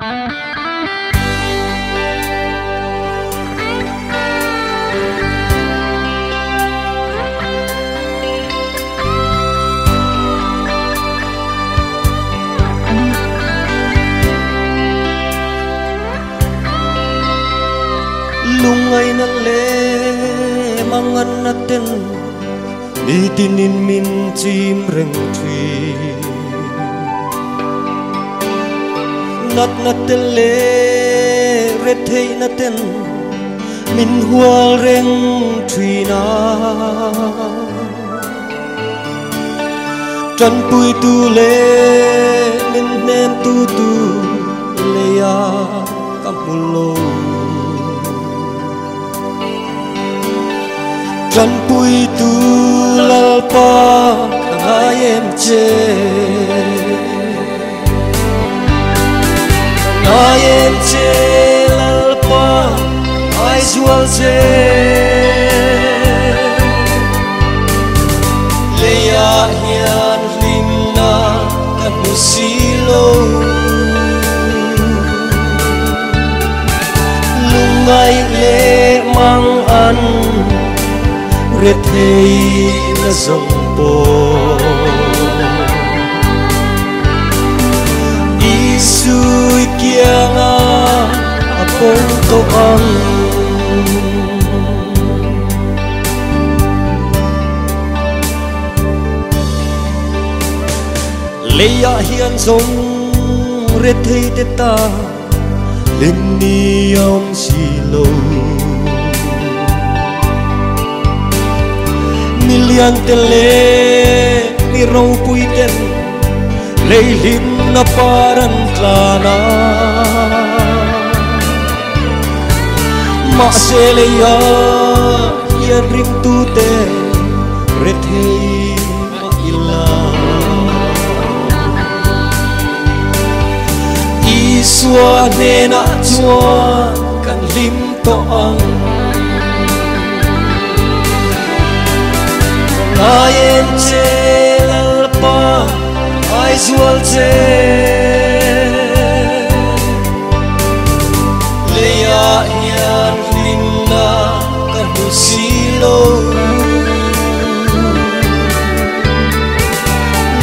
Lungay na le mangan natin itinin min chim reng thui nat natin le rethei natin min hual reng thui na trần pui tu le min nem tu le ya kamulo trần pui tu lalpa hai em chê hai em chê lalpa ai zual chê leya hian lim na kan musilo lungai le mang an rethei na zong po isui kianga apong to ang leya hian zong rethei te ta lim ni yom silo milian tele ni rau pui ten leilim na paran tlana ma se leya hian rim tu te rethei ma ila iswa ne na chuan kan lim to ang ai em chê lalpa ai zual chê leya hian lim na kan musilo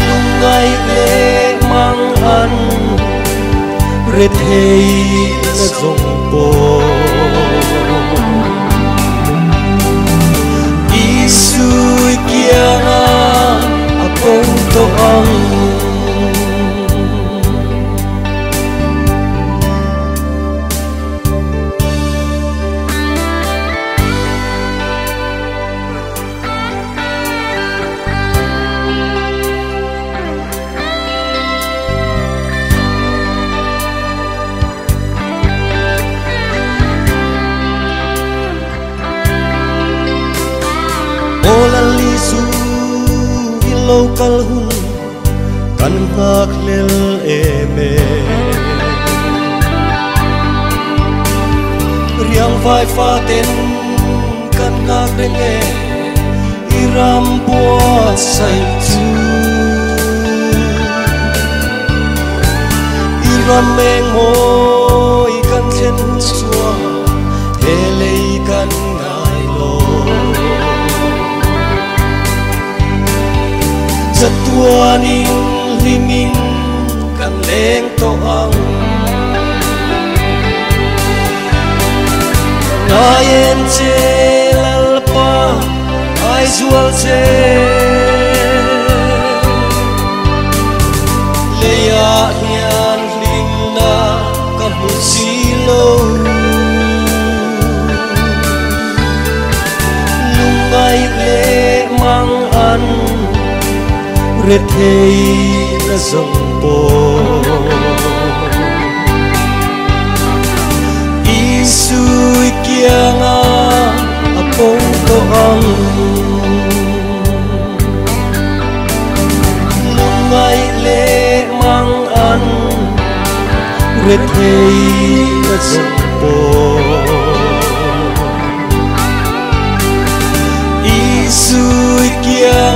lungai le mang an rethei na zong po isui kianga apong to ang lisu local hun kan ngak lel eme riang vai fa ten kan ngak renge iram bua sai chu iram meng moi kan chen chua hele kan ngai lo Satuaning liming kan leng to ang ngayen che lalpa ai zual che leya hian lim na kan musilo lungai le mang an rethei na zong po isui kianga apong to ang lungai le mang an rethei na zong po isui kianga